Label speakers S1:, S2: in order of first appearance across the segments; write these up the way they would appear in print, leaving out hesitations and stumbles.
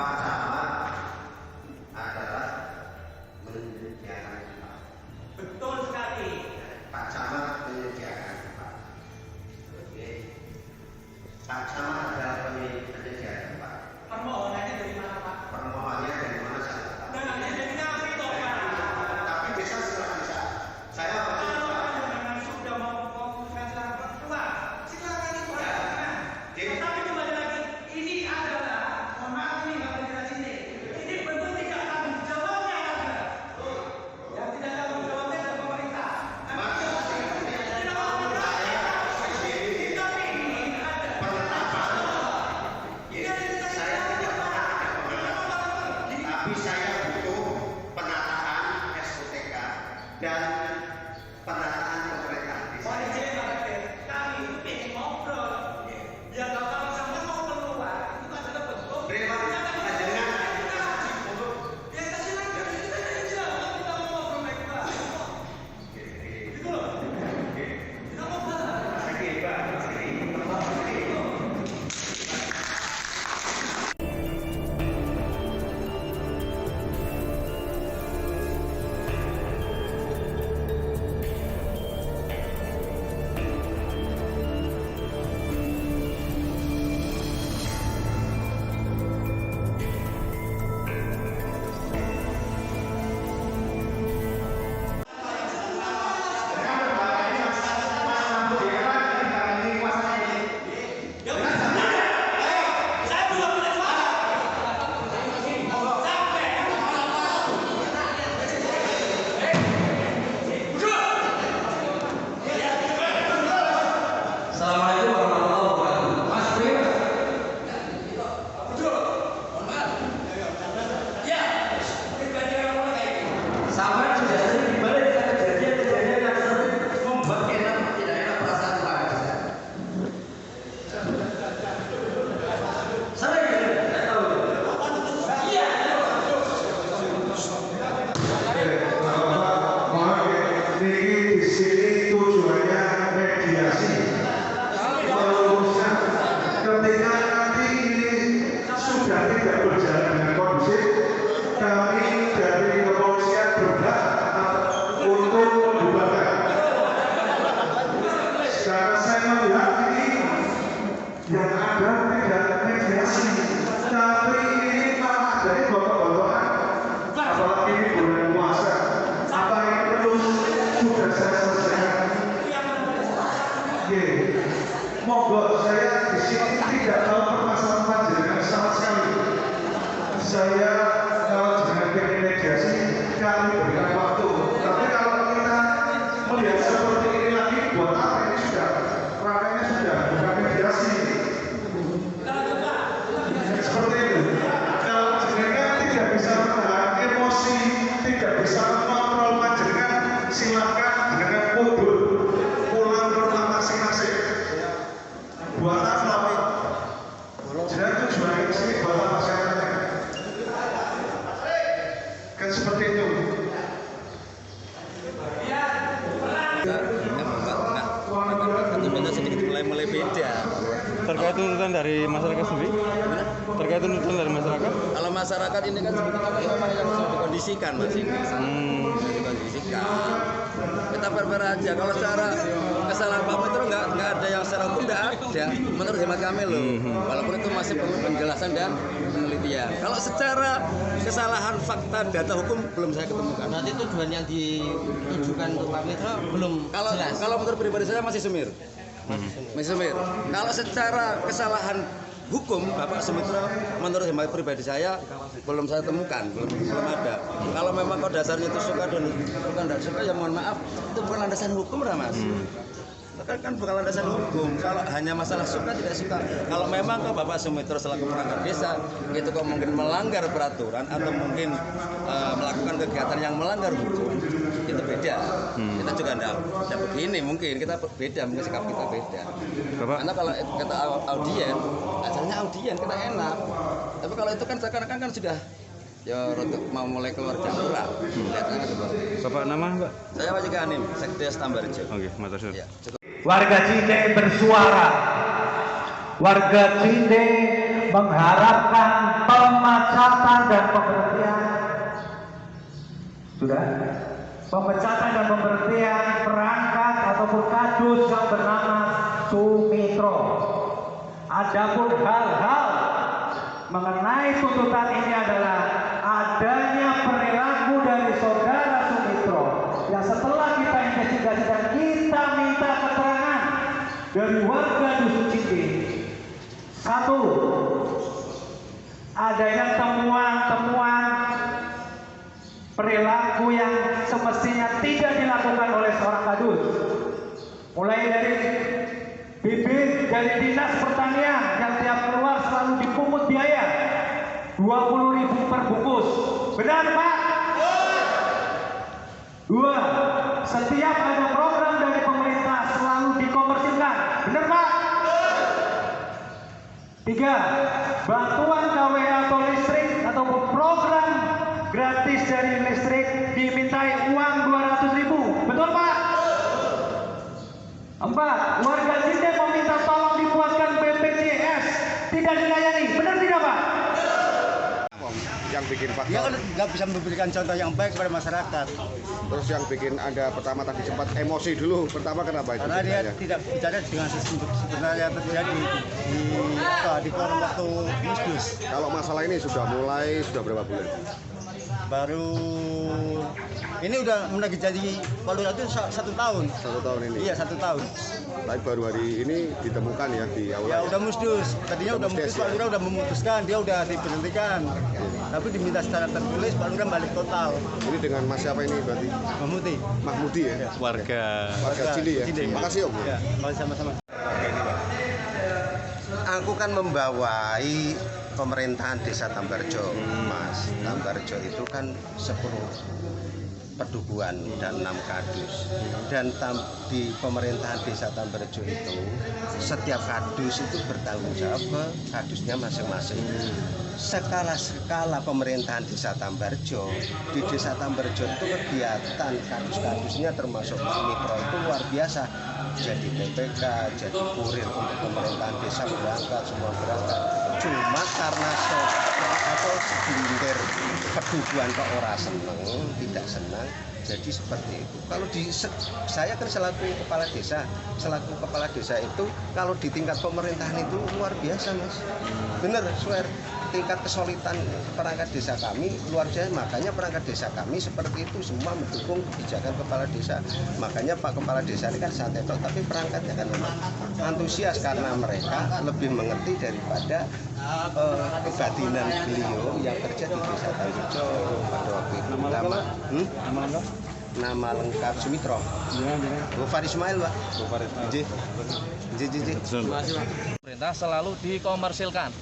S1: Pak Camat adalah menyediakan tempat.
S2: Betul sekali.
S1: Pak Camat menyediakan tempat. Oke. Pak Camat adalah penyedia tempat.
S2: Permohonannya dari mana, Pak?
S1: Permohonannya dari mana saya tahu.
S2: Nah, dari kami toh, Pak.
S1: Tapi bisa setelah bisa. Saya
S2: Kalau panjenengan sudah mau memutuskan secara keluar, silakan itu lakukan. Tetapi kembali lagi, ini adalah, mohon maaf ini nggak boleh jelas ini. Ini bentuk tidak tanggung jawabnya ada. Yang tidak tanggung jawabnya adalah pemerintah.
S1: Tapi saya butuh penataan SOTK dan penataan pemerintah di
S2: Mohon
S1: sana.
S2: izin, Pak Rektor, kami ingin ngobrol. Ya kalau sampai mau keluar, itu adalah bentuk.
S1: Terima kasih dengan untuk
S2: Ya kita silakan, kita aja. Kita mau ngobrol baik-baik. Gitu loh. Kita mau bahas. Saya belum boleh suara.
S3: Assalamualaikum warahmatullahi wabarakatuh. Mas Prim, sampai sudah sering dibalik dengan kejadian-kejadian yang sering membuat kita tidak enak perasaan keluarga saya. Sering, saya tahu. Iya.
S4: Ini di sini tujuannya mediasi. Meluruskan ketika nanti ini sudah tidak berjalan dengan kondusif, kami dari kepolisian berhak untuk membubarkan. Karena saya melihat ini yang ada tidak mediasi, tapi ini malah dari bapak-bapak, apalagi ini bulan puasa. Apa yang perlu sudah saya selesaikan. Oke, monggo saya di sini tidak tahu permasalahan panjenengan sama sekali. Saya kalau jangan ingin mediasi, kami berikan waktu. Tapi kalau kita melihat seperti ini lagi, buat apa ini sudah ramainya sudah bukan mediasi. Seperti itu. Kalau jenengan tidak bisa menahan emosi, tidak bisa mengontrol panjenengan, silakan jenengan mundur pulang ke rumah masing-masing. Buat apa? Jenengan tujuan ke sini buat apa saya tanya? Kan seperti itu.
S5: Tentunya sedikit mulai beda.
S6: Terkait tuntutan dari masyarakat sendiri? Terkait tuntutan dari masyarakat?
S5: Kalau masyarakat ini kan sedikit memang yang sudah dikondisikan masing sudah dikondisikan. Kita fair aja. Kalau secara kesalahan Pak Metro nggak ada yang secara hukum nggak ada. Menurut hemat kami loh. Walaupun itu masih perlu penjelasan dan penelitian. Kalau secara kesalahan fakta data hukum belum saya ketemukan.
S7: Nanti tujuan yang ditujukan untuk Pak Metro belum jelas.
S5: Kalau menurut pribadi saya masih semir. Masih semir. Kalau secara kesalahan hukum Bapak Sumitro menurut hemat pribadi saya belum saya temukan, belum ada. Kalau memang kok dasarnya itu suka dan bukan tidak suka ya mohon maaf, itu bukan landasan hukum lah Mas. Kan bukan landasan hukum. Kalau hanya masalah suka tidak suka. Kalau memang kok Bapak Sumitro selaku perangkat desa itu kok mungkin melanggar peraturan atau mungkin melakukan kegiatan yang melanggar hukum, itu beda. Kita juga tidak begini mungkin kita beda, mungkin sikap kita beda.
S6: Bapak.
S5: Karena kalau kata audien, asalnya audien kita enak. Tapi kalau itu kan sekarang kan sudah ya untuk mau mulai keluar jalur lah. Lihatnya itu Pak.
S6: Bapak nama Mbak?
S5: Saya Wajib Anim, Sekdes Tambarjo.
S6: Oke, Mas Arsul.
S5: Ya, cukup.
S4: Warga Cinde bersuara. Warga Cinde
S8: mengharapkan pemecatan dan pemberhentian. Sudah? Pemecatan dan pemberhentian perangkat ataupun kadus yang bernama Sumitro. Adapun hal-hal mengenai tuntutan ini adalah adanya perilaku dari saudara Sumitro yang setelah kita investigasi dan kita minta keterangan dari warga Dusun Cinde. Satu, adanya temuan-temuan perilaku yang semestinya tidak dilakukan oleh seorang kadus, mulai dari bibit dari dinas pertanian yang tiap keluar selalu dipungut biaya 20.000 per bungkus. Benar Pak? Dua, setiap ada program dari pemerintah selalu dikomersilkan. Benar Pak? Tiga, bantuan KWA atau listrik ataupun program gratis dari listrik dimintai uang 200.000. Betul Pak? Empat, warga Cinde meminta tolong dibuatkan BPJS, tidak dilayani. Benar tidak Pak?
S1: Yang bikin
S5: Dia
S1: fakta,
S5: kan nggak bisa memberikan contoh yang baik kepada masyarakat.
S1: terus yang bikin Anda pertama tadi sempat emosi dulu. Pertama kenapa itu?
S5: Karena dia
S1: ceritanya?
S5: tidak bicara dengan sebenarnya terjadi di forum waktu Musdus.
S1: Kalau masalah ini sudah berapa bulan?
S5: Baru ini udah menagih janji kalau itu 1 tahun.
S1: 1 tahun ini.
S5: Iya 1 tahun.
S1: Tapi baru hari ini ditemukan ya di awal.
S5: Ya udah Musdus. Tadinya udah Musdus, Pak Lurah udah memutuskan, dia udah diberhentikan. Tapi diminta secara tertulis, Pak Lurah balik total.
S1: Ini dengan Mas siapa ini berarti?
S5: Mahmudi.
S1: Mahmudi ya?
S6: Warga.
S1: Warga Cili ya?
S5: Cili.
S1: Makasih Om.
S5: Ya, sama-sama.
S9: Aku kan membawai pemerintahan Desa Tambarjo, Mas. Tambarjo itu kan 10 pedukuhan dan 6 kadus. Dan di pemerintahan Desa Tambarjo itu setiap kadus itu bertanggung jawab ke kadusnya masing-masing. Skala pemerintahan Desa Tambarjo, di Desa Tambarjo itu kegiatan kadus-kadusnya termasuk Sumitro itu luar biasa. Jadi PPK, jadi kurir untuk pemerintahan desa berangkat, semua berangkat. Cuma karena segelintir pedukuhan kok ora seneng, tidak senang, jadi seperti itu. Kalau saya kan selaku kepala desa itu kalau di tingkat pemerintahan itu luar biasa Mas. Bener, swear. Tingkat kesulitan perangkat desa kami luar biasa, makanya perangkat desa kami seperti itu semua mendukung kebijakan kepala desa. Makanya Pak Kepala Desa ini kan santai tok, tapi perangkatnya kan memang antusias karena mereka lebih mengerti daripada kebatinan beliau yang kerja di Desa Tambarjo pada waktu itu. Nama lengkap Sumitro. Gofar Ismail Pak. Gofar Ismail.
S10: Pemerintah selalu dikomersilkan.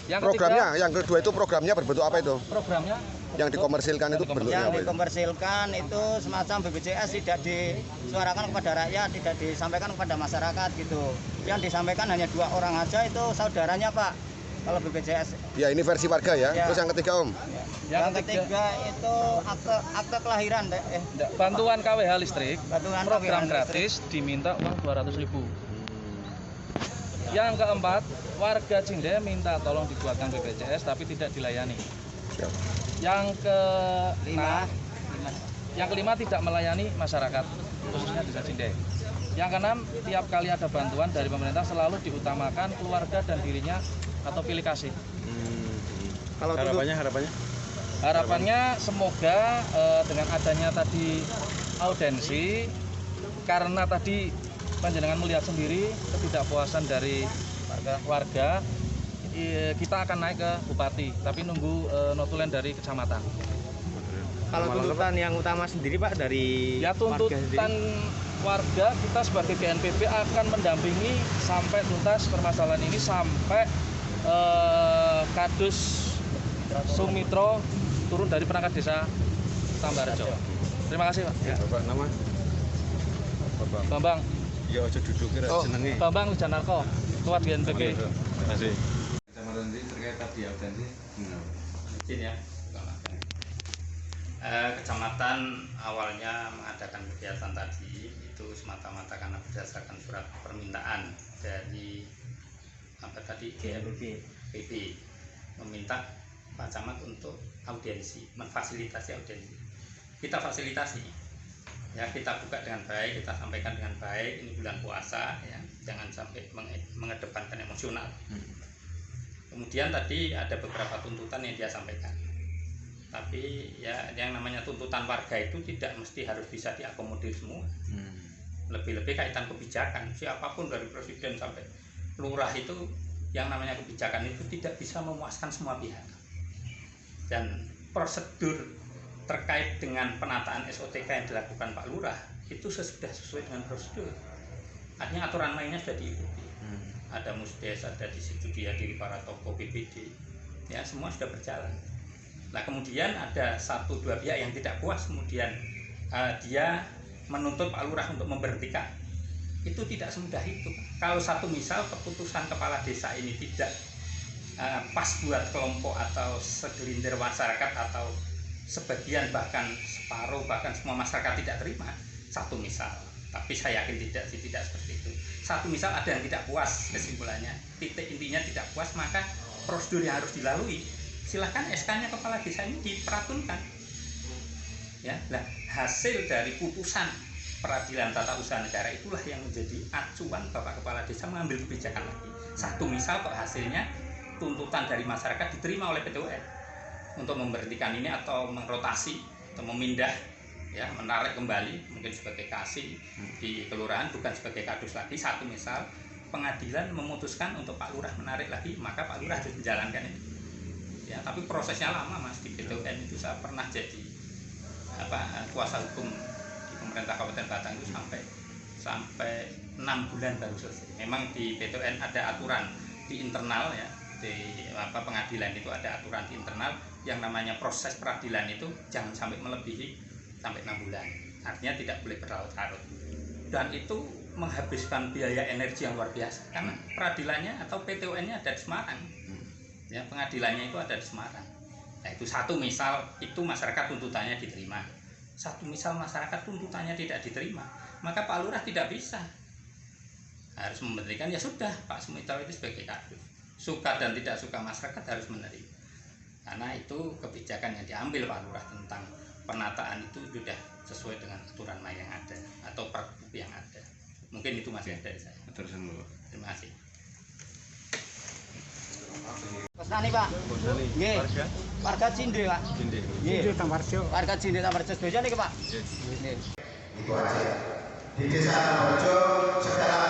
S10: Yang
S1: Programnya,
S10: ketiga,
S1: yang kedua itu programnya berbentuk apa itu?
S10: programnya
S1: Yang dikomersilkan itu bentuknya
S7: Yang
S1: apa itu?
S7: dikomersilkan itu semacam BPJS tidak disuarakan kepada rakyat, tidak disampaikan kepada masyarakat gitu. Yang disampaikan hanya 2 orang aja, itu saudaranya Pak. Kalau BPJS.
S1: Ya ini versi warga ya.
S7: Ya.
S1: Terus yang ketiga Om?
S7: Yang ketiga itu akte kelahiran.
S10: bantuan KWH listrik,
S7: Bantuan
S10: program
S7: KWH
S10: gratis diminta uang 200.000. Yang keempat, warga Cinde minta tolong dibuatkan BPJS tapi tidak dilayani.
S1: Siap.
S10: Yang kelima tidak melayani masyarakat, khususnya Desa Cinde. Yang keenam, tiap kali ada bantuan dari pemerintah selalu diutamakan keluarga dan dirinya atau pilih kasih.
S1: Kalau
S10: Harapannya semoga dengan adanya tadi audensi, karena tadi panjenengan melihat sendiri ketidakpuasan dari warga, kita akan naik ke bupati, tapi nunggu notulen dari kecamatan.
S7: Kalau tuntutan yang utama sendiri Pak dari
S10: Ya tuntutan warga kita sebagai BNPB akan mendampingi sampai tuntas permasalahan ini, sampai kadus Sumitro turun dari perangkat desa Tambarjo. Terima kasih Pak.
S6: Ya, Bapak nama?
S10: Bambang.
S6: Ya aja duduk kira jenenge.
S10: Bambang Wijanarko, Ketua BNPB.
S6: Terima kasih.
S3: Kecamatan ini terkait tadi audensi.
S11: Izin ya. Kecamatan awalnya mengadakan kegiatan tadi itu semata-mata karena berdasarkan surat permintaan dari apa tadi GLBB meminta Pak Camat untuk audiensi, memfasilitasi audiensi. Kita fasilitasi, ya kita buka dengan baik, kita sampaikan dengan baik. Ini bulan puasa, ya jangan sampai mengedepankan emosional. Kemudian tadi ada beberapa tuntutan yang dia sampaikan. Tapi ya yang namanya tuntutan warga itu tidak mesti harus bisa diakomodir semua. Lebih-lebih kaitan kebijakan, siapapun dari presiden sampai lurah itu yang namanya kebijakan itu tidak bisa memuaskan semua pihak. Dan prosedur terkait dengan penataan SOTK yang dilakukan Pak Lurah itu sudah sesuai dengan prosedur. Artinya aturan mainnya sudah diikuti. Ada Musdes, ada di situ dihadiri para tokoh BPD, ya semua sudah berjalan. Nah kemudian ada 1-2 pihak yang tidak puas, kemudian dia menuntut Pak Lurah untuk memberhentikan. Itu tidak semudah itu. Kalau satu misal keputusan kepala desa ini tidak pas buat kelompok atau segelintir masyarakat atau sebagian bahkan separuh bahkan semua masyarakat tidak terima, satu misal, tapi saya yakin tidak seperti itu. Satu misal ada yang tidak puas, kesimpulannya titik intinya tidak puas, maka prosedur yang harus dilalui silahkan SK-nya kepala desa ini diperatunkan, ya. Nah hasil dari putusan peradilan tata usaha negara itulah yang menjadi acuan Bapak Kepala Desa mengambil kebijakan lagi. Satu misal kok hasilnya tuntutan dari masyarakat diterima oleh PTUN untuk memberhentikan ini atau merotasi atau memindah, ya menarik kembali mungkin sebagai kasih di kelurahan bukan sebagai kadus lagi. Satu misal pengadilan memutuskan untuk Pak Lurah menarik lagi, maka Pak Lurah harus menjalankan itu, ya. Tapi prosesnya lama Mas, di PTUN itu saya pernah jadi kuasa hukum di pemerintah Kabupaten Batang itu sampai 6 bulan baru selesai. Memang di PTUN ada aturan di internal, ya, di pengadilan itu ada aturan di internal yang namanya proses peradilan itu jangan sampai melebihi sampai 6 bulan. Artinya tidak boleh berlarut-larut. Dan itu menghabiskan biaya energi yang luar biasa karena peradilannya atau PTUN-nya ada di Semarang. Ya, pengadilannya itu ada di Semarang. Nah, itu satu misal itu masyarakat tuntutannya diterima. Satu misal masyarakat tuntutannya tidak diterima, maka Pak Lurah tidak bisa. Harus memberhentikan, ya sudah, Pak Sumitro itu sebagai kadus. Suka dan tidak suka masyarakat harus menerima. Karena itu kebijakan yang diambil Pak Lurah tentang penataan itu sudah sesuai dengan aturan main yang ada atau pergub yang ada. Mungkin itu masih dari saya. Terima kasih.
S7: Pesani Pak. Nggih. Warga Cinde Pak. Cinde Tambarjo. Warga Cinde Tambarjo sedoyo niki Pak. Nggih.
S4: Itu aja. Di Desa Tambarjo segala